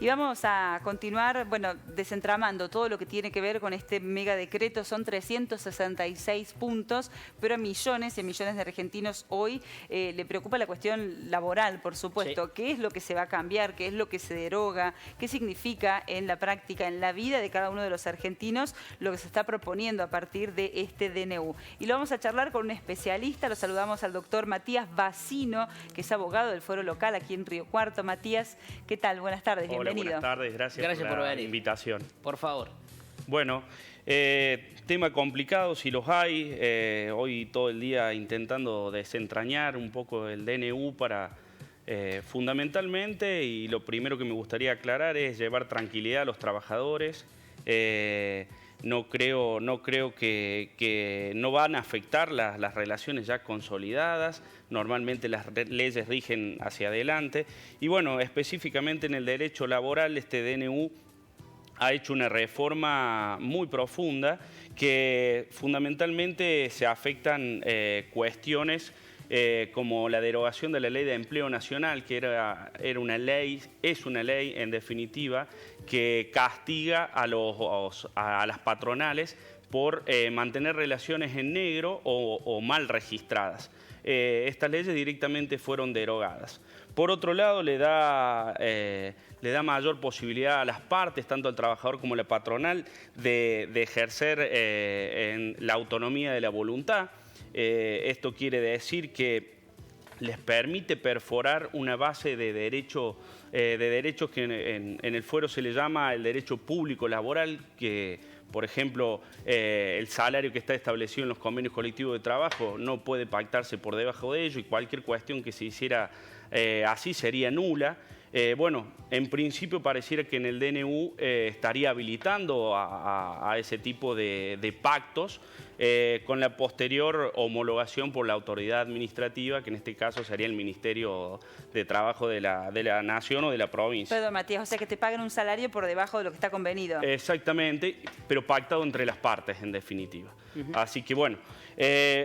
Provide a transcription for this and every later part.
Y vamos a continuar, bueno, desentramando todo lo que tiene que ver con este mega decreto. Son 366 puntos, pero a millones y millones de argentinos hoy le preocupa la cuestión laboral, por supuesto. Sí. ¿Qué es lo que se va a cambiar? ¿Qué es lo que se deroga? ¿Qué significa en la práctica, en la vida de cada uno de los argentinos, lo que se está proponiendo a partir de este DNU? Y lo vamos a charlar con un especialista. Lo saludamos al doctor Matías Bacino, que es abogado del Foro Local aquí en Río Cuarto. Matías, ¿qué tal? Buenas tardes, bienvenido. Buenas tardes, gracias por la invitación. Por favor. Bueno, tema complicado si los hay. Hoy todo el día intentando desentrañar un poco el DNU para fundamentalmente, y lo primero que me gustaría aclarar es llevar tranquilidad a los trabajadores. No creo que no van a afectar las relaciones ya consolidadas. Normalmente las leyes rigen hacia adelante. Y bueno, específicamente en el derecho laboral, este DNU ha hecho una reforma muy profunda que fundamentalmente se afectan cuestiones como la derogación de la Ley de Empleo Nacional, que es una ley en definitiva que castiga a las patronales por mantener relaciones en negro o mal registradas. Estas leyes directamente fueron derogadas. Por otro lado, le da mayor posibilidad a las partes, tanto al trabajador como a la patronal, de ejercer en la autonomía de la voluntad. Esto quiere decir que les permite perforar una base de derechos que en el fuero se le llama el derecho público laboral, que por ejemplo el salario que está establecido en los convenios colectivos de trabajo no puede pactarse por debajo de ello, y cualquier cuestión que se hiciera así sería nula. Bueno, en principio pareciera que en el DNU estaría habilitando a ese tipo de pactos con la posterior homologación por la autoridad administrativa, que en este caso sería el Ministerio de Trabajo de la Nación o de la provincia. Perdón, Matías, o sea que te pagan un salario por debajo de lo que está convenido. Exactamente, pero pactado entre las partes en definitiva. Así que bueno,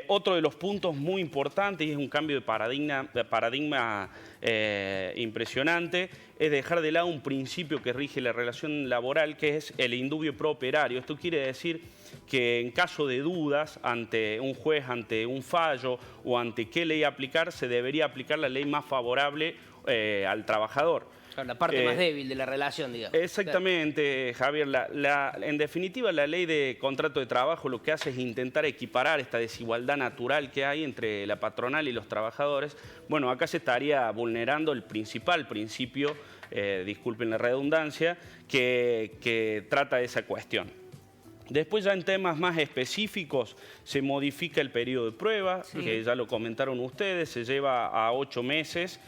otro de los puntos muy importantes, y es un cambio de paradigma impresionante, es dejar de lado un principio que rige la relación laboral, que es el indubio pro operario. Esto quiere decir que en caso de dudas ante un juez, ante un fallo o ante qué ley aplicar, se debería aplicar la ley más favorable al trabajador. La parte más débil de la relación, digamos. Exactamente, Javier. En definitiva, la ley de contrato de trabajo lo que hace es intentar equiparar esta desigualdad natural que hay entre la patronal y los trabajadores. Bueno, acá se estaría vulnerando el principal principio, disculpen la redundancia, que trata de esa cuestión. Después ya en temas más específicos se modifica el periodo de prueba, que ya lo comentaron ustedes, se lleva a 8 meses.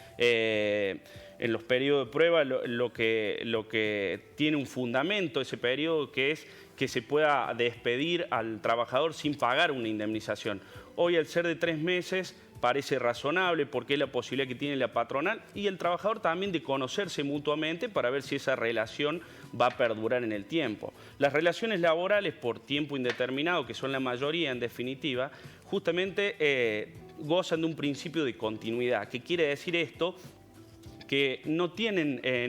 En los periodos de prueba lo que tiene un fundamento ese periodo, que es que se pueda despedir al trabajador sin pagar una indemnización. Hoy, al ser de 3 meses, parece razonable porque es la posibilidad que tiene la patronal y el trabajador también de conocerse mutuamente para ver si esa relación va a perdurar en el tiempo. Las relaciones laborales por tiempo indeterminado, que son la mayoría en definitiva, justamente gozan de un principio de continuidad. ¿Qué quiere decir esto? Que no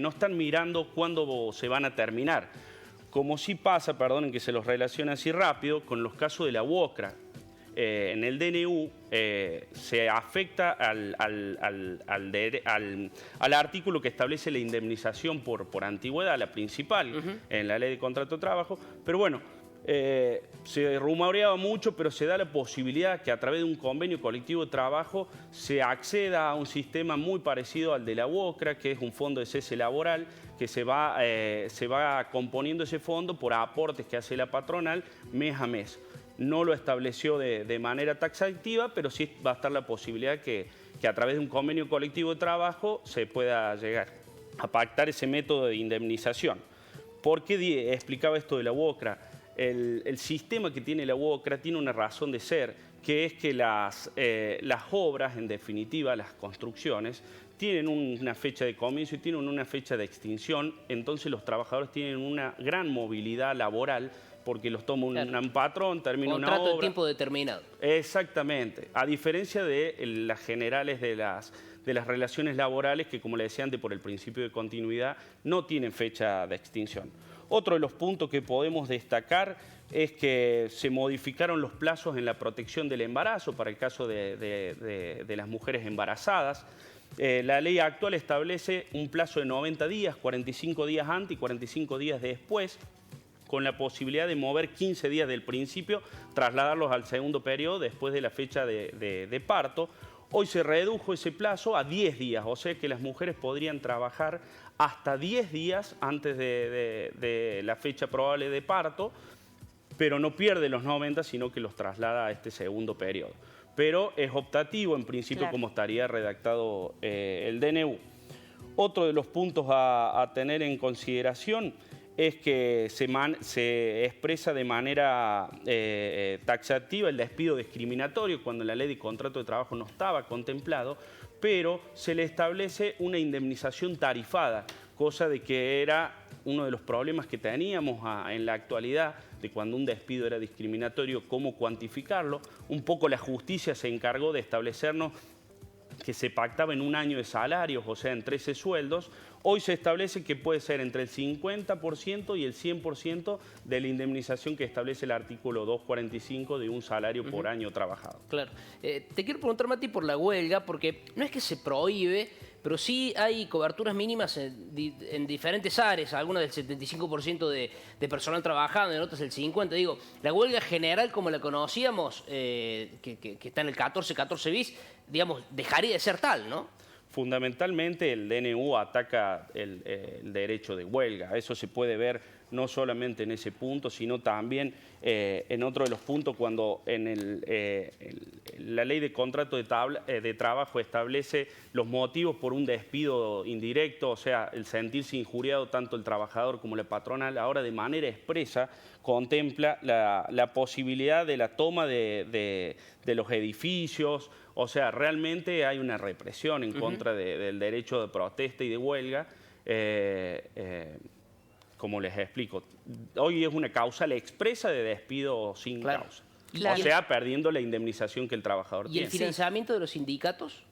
están mirando cuándo se van a terminar. Como sí pasa, perdonen que se los relacione así rápido, con los casos de la UOCRA. En el DNU se afecta al artículo que establece la indemnización por antigüedad, la principal, en la ley de contrato de trabajo, pero bueno, se rumoreaba mucho, pero se da la posibilidad que a través de un convenio colectivo de trabajo se acceda a un sistema muy parecido al de la UOCRA, que es un fondo de cese laboral, que se va componiendo ese fondo por aportes que hace la patronal mes a mes. No lo estableció de manera taxativa, pero sí va a estar la posibilidad que a través de un convenio colectivo de trabajo se pueda llegar a pactar ese método de indemnización. ¿Por qué explicaba esto de la UOCRA? El sistema que tiene la UOCRA tiene una razón de ser, que es que las obras, en definitiva, las construcciones, tienen una fecha de comienzo y tienen una fecha de extinción, entonces los trabajadores tienen una gran movilidad laboral porque los toma un patrón, termina una obra. Contrato de tiempo determinado. Exactamente, a diferencia de las generales de las relaciones laborales que, como le decía antes, por el principio de continuidad, no tienen fecha de extinción. Otro de los puntos que podemos destacar es que se modificaron los plazos en la protección del embarazo para el caso de las mujeres embarazadas. La ley actual establece un plazo de 90 días, 45 días antes y 45 días después, con la posibilidad de mover 15 días del principio, trasladarlos al segundo periodo después de la fecha de parto. Hoy se redujo ese plazo a 10 días, o sea que las mujeres podrían trabajar hasta 10 días antes de la fecha probable de parto, pero no pierde los 90, sino que los traslada a este segundo periodo. Pero es optativo, en principio, como estaría redactado el DNU. Otro de los puntos a tener en consideración es que se expresa de manera taxativa el despido discriminatorio cuando en la ley de contrato de trabajo no estaba contemplado, pero se le establece una indemnización tarifada, cosa de que era uno de los problemas que teníamos en la actualidad de cuando un despido era discriminatorio, cómo cuantificarlo. Un poco la justicia se encargó de establecernos que se pactaba en un año de salarios, o sea, en 13 sueldos. Hoy se establece que puede ser entre el 50% y el 100% de la indemnización que establece el artículo 245 de un salario por año trabajado. Claro. Te quiero preguntar, Mati, por la huelga, porque no es que se prohíbe, pero sí hay coberturas mínimas en diferentes áreas, algunas del 75% de personal trabajando, en otras el 50%. Digo, la huelga general como la conocíamos, que está en el 14 bis, digamos, dejaría de ser tal, ¿no? Fundamentalmente el DNU ataca el derecho de huelga. Eso se puede ver no solamente en ese punto, sino también en otro de los puntos cuando en la ley de contrato de trabajo establece los motivos por un despido indirecto, o sea, el sentirse injuriado tanto el trabajador como la patronal. Ahora de manera expresa contempla la posibilidad de la toma de los edificios. O sea, realmente hay una represión en contra del derecho de protesta y de huelga. Como les explico, hoy es una causal expresa de despido sin causa. Claro. O sea, perdiendo la indemnización que el trabajador tiene. ¿Y el financiamiento de los sindicatos?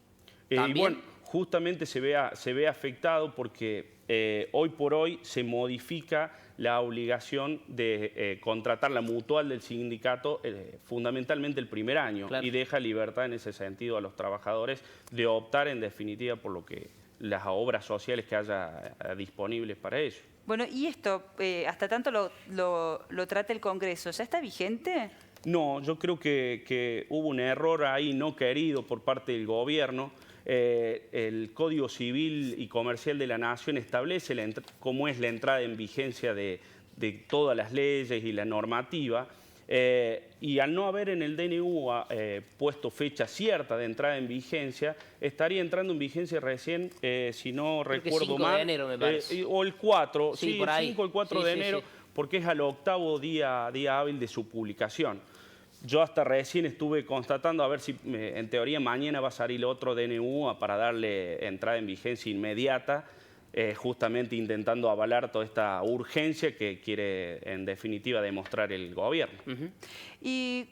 Y bueno, justamente se ve afectado porque hoy por hoy se modifica la obligación de contratar la mutual del sindicato fundamentalmente el primer año, y deja libertad en ese sentido a los trabajadores de optar en definitiva por lo que las obras sociales que haya disponibles para ellos. Bueno, y esto, hasta tanto lo trata el Congreso, ¿ya está vigente? No, yo creo que hubo un error ahí no querido por parte del gobierno. El Código Civil y Comercial de la Nación establece cómo es la entrada en vigencia de todas las leyes y la normativa. Y al no haber en el DNU puesto fecha cierta de entrada en vigencia, estaría entrando en vigencia recién, si no recuerdo mal, 5 de enero, me parece. O el 4, sí, por ahí. El 5 o el 4 de enero, porque es al 8º día hábil de su publicación. Yo hasta recién estuve constatando a ver si en teoría mañana va a salir otro DNU para darle entrada en vigencia inmediata, justamente intentando avalar toda esta urgencia que quiere en definitiva demostrar el gobierno. ¿Y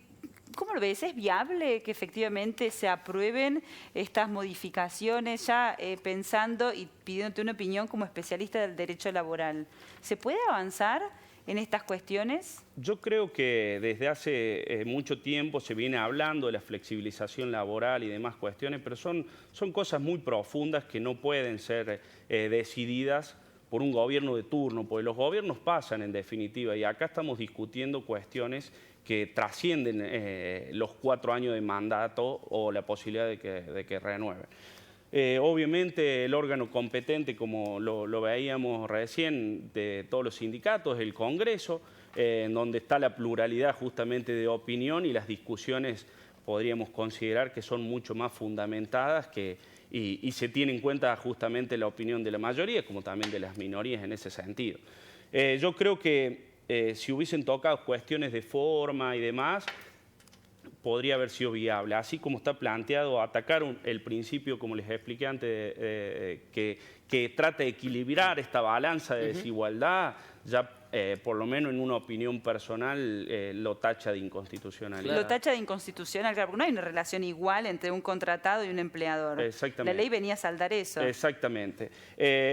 cómo lo ves? ¿Es viable que efectivamente se aprueben estas modificaciones ya pensando y pidiéndote una opinión como especialista del derecho laboral? ¿Se puede avanzar en estas cuestiones? Yo creo que desde hace mucho tiempo se viene hablando de la flexibilización laboral y demás cuestiones, pero son cosas muy profundas que no pueden ser decididas por un gobierno de turno, porque los gobiernos pasan en definitiva, y acá estamos discutiendo cuestiones que trascienden los 4 años de mandato o la posibilidad de que renueven. Obviamente el órgano competente, como lo veíamos recién, de todos los sindicatos, es el Congreso, en donde está la pluralidad justamente de opinión, y las discusiones podríamos considerar que son mucho más fundamentadas y se tiene en cuenta justamente la opinión de la mayoría, como también de las minorías en ese sentido. Yo creo que si hubiesen tocado cuestiones de forma y demás, podría haber sido viable. Así como está planteado, atacar el principio, como les expliqué antes, que trata de equilibrar esta balanza de desigualdad, ya por lo menos en una opinión personal lo tacha de inconstitucionalidad. Lo tacha de inconstitucional, claro, porque no hay una relación igual entre un contratado y un empleador. Exactamente. La ley venía a saldar eso. Exactamente.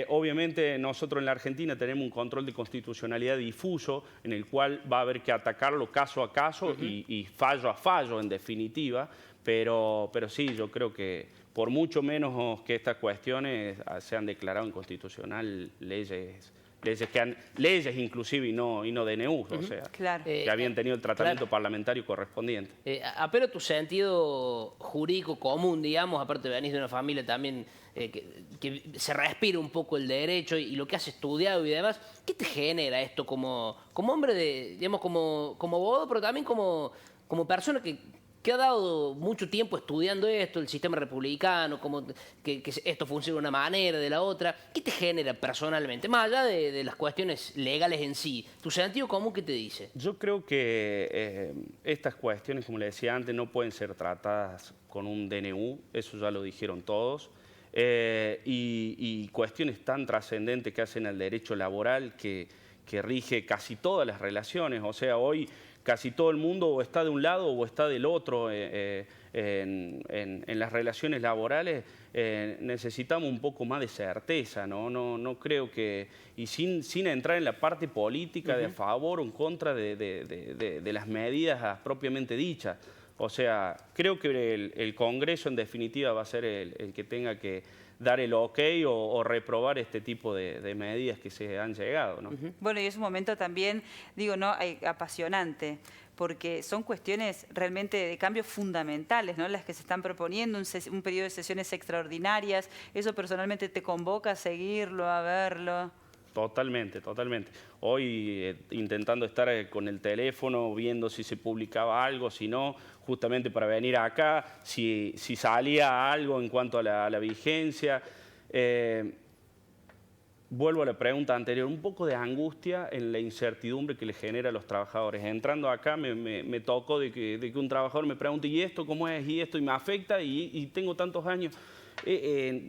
Obviamente nosotros en la Argentina tenemos un control de constitucionalidad difuso en el cual va a haber que atacarlo caso a caso y fallo a fallo en definitiva, pero sí, yo creo que por mucho menos que estas cuestiones se han declarado inconstitucional leyes inclusive y no DNU, o sea, Claro. que habían tenido el tratamiento parlamentario correspondiente. Apelo a tu sentido jurídico común, digamos, aparte venís de una familia también que se respira un poco el derecho y lo que has estudiado y demás. ¿Qué te genera esto como hombre digamos, como abogado, pero también como persona que ha dado mucho tiempo estudiando esto, el sistema republicano, que esto funciona de una manera, de la otra? ¿Qué te genera personalmente? Más allá de las cuestiones legales en sí, ¿tu sentido común qué te dice? Yo creo que estas cuestiones, como le decía antes, no pueden ser tratadas con un DNU, eso ya lo dijeron todos, y cuestiones tan trascendentes que hacen al derecho laboral que rige casi todas las relaciones. O sea, hoy casi todo el mundo o está de un lado o está del otro en las relaciones laborales. Necesitamos un poco más de certeza, no creo que, y sin entrar en la parte política de a favor o en contra de las medidas propiamente dichas. O sea, creo que el Congreso en definitiva va a ser el que tenga que dar el ok o reprobar este tipo de medidas que se han llegado, ¿no? Bueno, y es un momento también, digo, ¿no? Apasionante, porque son cuestiones realmente de cambios fundamentales, ¿no? Las que se están proponiendo, un periodo de sesiones extraordinarias. ¿Eso personalmente te convoca a seguirlo, a verlo? Totalmente, totalmente. Hoy intentando estar con el teléfono, viendo si se publicaba algo, si no, justamente para venir acá, si salía algo en cuanto a la vigencia. Vuelvo a la pregunta anterior, un poco de angustia en la incertidumbre que le genera a los trabajadores. Entrando acá me tocó de que un trabajador me pregunte, ¿y esto cómo es? ¿Y esto? Y me afecta y tengo tantos años.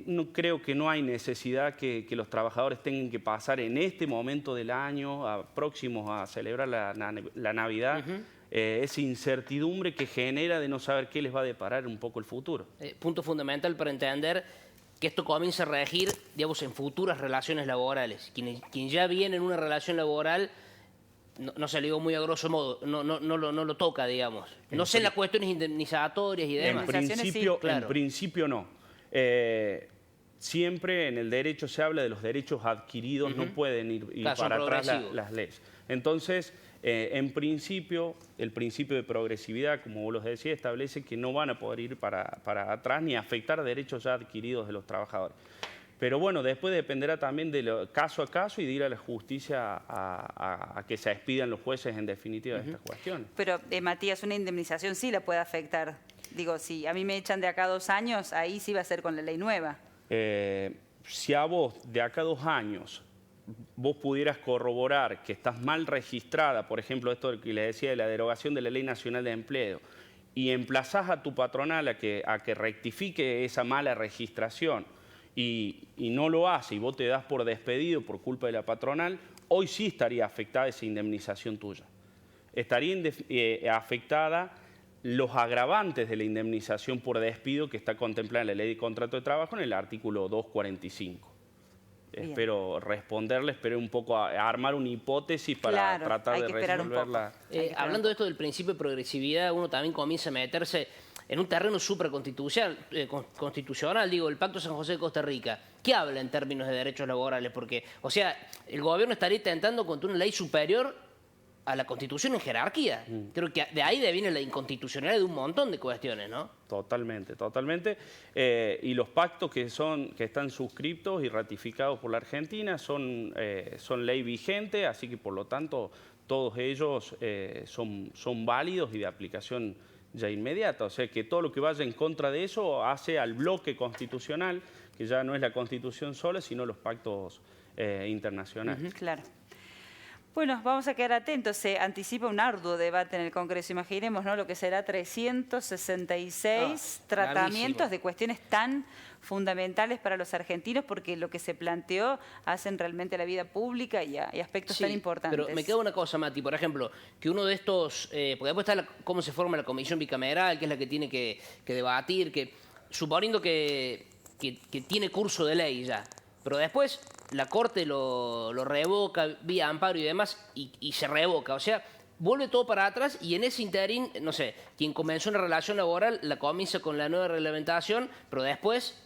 No creo que no hay necesidad que los trabajadores tengan que pasar en este momento del año, próximos a celebrar la Navidad, esa incertidumbre que genera de no saber qué les va a deparar un poco el futuro. Punto fundamental para entender que esto comienza a regir, digamos, en futuras relaciones laborales. Quien ya viene en una relación laboral, no se le digo muy a grosso modo, no lo toca, digamos. No sé las cuestiones indemnizatorias y demás. En principio no. Siempre en el derecho se habla de los derechos adquiridos, no pueden ir para atrás las leyes. Entonces, en principio, el principio de progresividad, como vos lo decías, establece que no van a poder ir para atrás ni afectar derechos ya adquiridos de los trabajadores. Pero bueno, después dependerá también de caso a caso y de ir a la justicia a que se expidan los jueces en definitiva de estas cuestiones. Pero, Matías, una indemnización sí la puede afectar. Digo, si a mí me echan de acá 2 años, ahí sí va a ser con la ley nueva. Si a vos de acá 2 años vos pudieras corroborar que estás mal registrada, por ejemplo, esto que le decía de la derogación de la Ley Nacional de Empleo, y emplazás a tu patronal a que rectifique esa mala registración y no lo hace y vos te das por despedido por culpa de la patronal, hoy sí estaría afectada esa indemnización tuya. Estaría afectada los agravantes de la indemnización por despido que está contemplada en la Ley de Contrato de Trabajo en el artículo 245. Espero responderle, esperé un poco a armar una hipótesis para tratar de resolverla. Hablando de esto del principio de progresividad, uno también comienza a meterse en un terreno supraconstitucional, digo, el Pacto San José de Costa Rica. ¿Qué habla en términos de derechos laborales? Porque, o sea, el gobierno estaría intentando contra una ley superior a la Constitución en jerarquía. Creo que de ahí viene la inconstitucionalidad de un montón de cuestiones, ¿no? Totalmente, totalmente. Y los pactos que están suscriptos y ratificados por la Argentina son ley vigente, así que por lo tanto todos ellos son válidos y de aplicación ya inmediata. O sea que todo lo que vaya en contra de eso hace al bloque constitucional, que ya no es la Constitución sola, sino los pactos internacionales. Claro. Bueno, vamos a quedar atentos. Se anticipa un arduo debate en el Congreso. Imaginemos, ¿no?, lo que será 366 tratamientos bravísimo. de cuestiones tan fundamentales para los argentinos, porque lo que se planteó hacen realmente a la vida pública y aspectos tan importantes. Pero me queda una cosa, Mati, por ejemplo, que uno de estos, porque después está cómo se forma la comisión bicameral, que es la que tiene que debatir, que suponiendo que tiene curso de ley ya, pero después la Corte lo revoca vía amparo y demás, y se revoca, o sea, vuelve todo para atrás y en ese interín, no sé, quien comenzó una relación laboral la comienza con la nueva reglamentación, pero después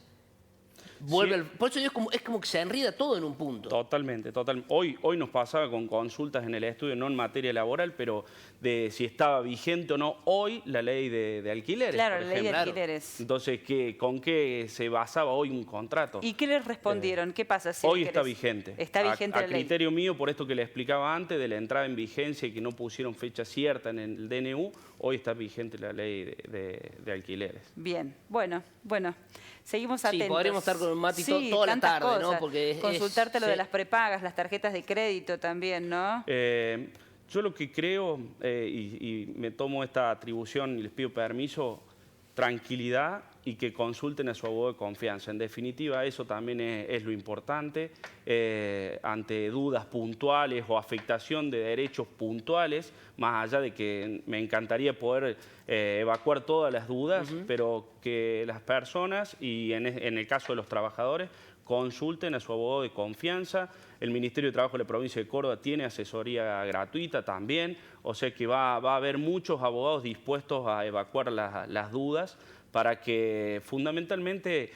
vuelve Sí. por eso es como que se enrida todo en un punto. Totalmente, totalmente. Hoy nos pasaba con consultas en el estudio, no en materia laboral, pero de si estaba vigente o no hoy la ley de alquileres. Claro, por la ley de ejemplo. alquileres. Entonces, ¿con qué se basaba hoy un contrato? ¿Y qué les respondieron? ¿Qué pasa? Si Hoy le está querés- vigente. Está vigente a la ley. criterio mío, por esto que le explicaba antes, de la entrada en vigencia y que no pusieron fecha cierta en el DNU, hoy está vigente la ley de alquileres. Bien, bueno, seguimos Sí, atentos. podríamos estar con Mati toda la tantas tarde, ¿no? cosas. Porque consultarte lo de sí. las prepagas, las tarjetas de crédito también, ¿no? Yo lo que creo, y me tomo esta atribución y les pido permiso, tranquilidad y que consulten a su abogado de confianza. En definitiva, eso también es lo importante. Ante dudas puntuales o afectación de derechos puntuales, más allá de que me encantaría poder evacuar todas las dudas, pero que las personas, y en el caso de los trabajadores, consulten a su abogado de confianza. El Ministerio de Trabajo de la provincia de Córdoba tiene asesoría gratuita también, o sea que va a haber muchos abogados dispuestos a evacuar las dudas para que fundamentalmente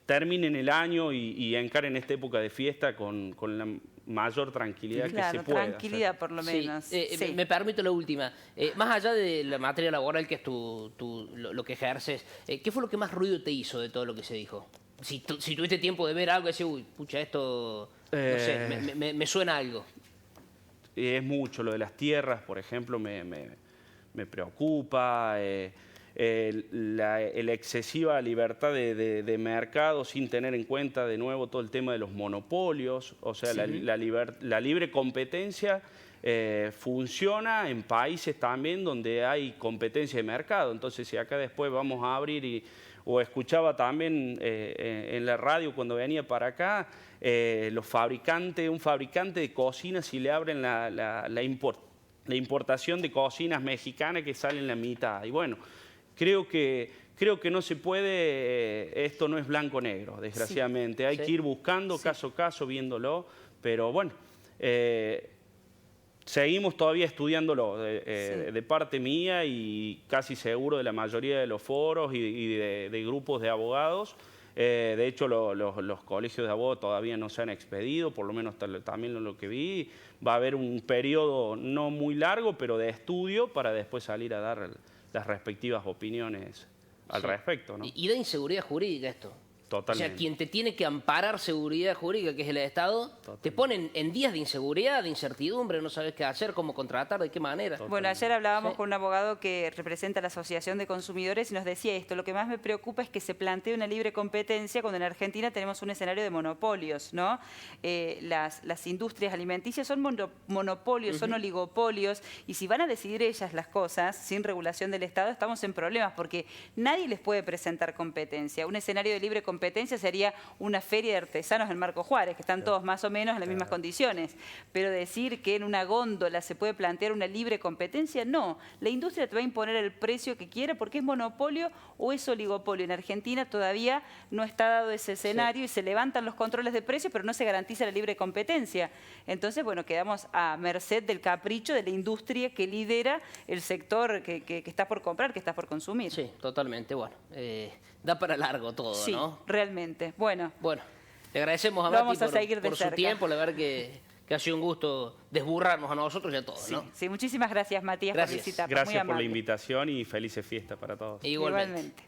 terminen el año y encaren esta época de fiesta con la mayor tranquilidad que se Claro, pueda. tranquilidad por lo menos. Sí, Sí. me permito la última. Más allá de la materia laboral, que es lo que ejerces, ¿qué fue lo que más ruido te hizo de todo lo que se dijo? Si tuviste tiempo de ver algo y decir, uy, pucha, esto, no sé, me suena algo. Es mucho, lo de las tierras, por ejemplo, me preocupa, la excesiva libertad de mercado sin tener en cuenta de nuevo todo el tema de los monopolios, o sea, la libre competencia funciona en países también donde hay competencia de mercado, entonces si acá después vamos a abrir o escuchaba también en la radio cuando venía para acá, un fabricante de cocinas, si le abren la importación de cocinas mexicanas que salen la mitad. Y bueno, creo que no se puede, esto no es blanco-negro, desgraciadamente. Hay que ir buscando caso a caso, viéndolo, pero bueno, seguimos todavía estudiándolo de parte mía y casi seguro de la mayoría de los foros y de grupos de abogados. De hecho, los colegios de abogados todavía no se han expedido, por lo menos también lo que vi. Va a haber un periodo no muy largo, pero de estudio para después salir a dar las respectivas opiniones al respecto, ¿no? Y da inseguridad jurídica esto. Totalmente. O sea, quien te tiene que amparar seguridad jurídica, que es el Estado, te ponen en días de inseguridad, de incertidumbre, no sabes qué hacer, cómo contratar, de qué manera. Bueno, ayer hablábamos con un abogado que representa la Asociación de Consumidores y nos decía esto: lo que más me preocupa es que se plantee una libre competencia cuando en Argentina tenemos un escenario de monopolios, ¿no? Las industrias alimenticias son monopolios, son oligopolios, y si van a decidir ellas las cosas sin regulación del Estado, estamos en problemas porque nadie les puede presentar competencia. Un escenario de libre competencia sería una feria de artesanos en Marco Juárez, que están todos más o menos en las mismas condiciones. Pero decir que en una góndola se puede plantear una libre competencia, no. La industria te va a imponer el precio que quiera porque es monopolio o es oligopolio. En Argentina todavía no está dado ese escenario y se levantan los controles de precios, pero no se garantiza la libre competencia. Entonces, bueno, quedamos a merced del capricho de la industria que lidera el sector que está por comprar, que está por consumir. Sí, totalmente. Bueno, da para largo todo, Sí, ¿no? realmente. Bueno, Le agradecemos a Lo Mati vamos a seguir de por su cerca. tiempo. La verdad que ha sido un gusto desburrarnos a nosotros y a todos, ¿no? sí, muchísimas gracias, Matías, Gracias. por visitarnos. Muy Gracias por la amable. invitación y felices fiestas para todos. Igualmente. Igualmente.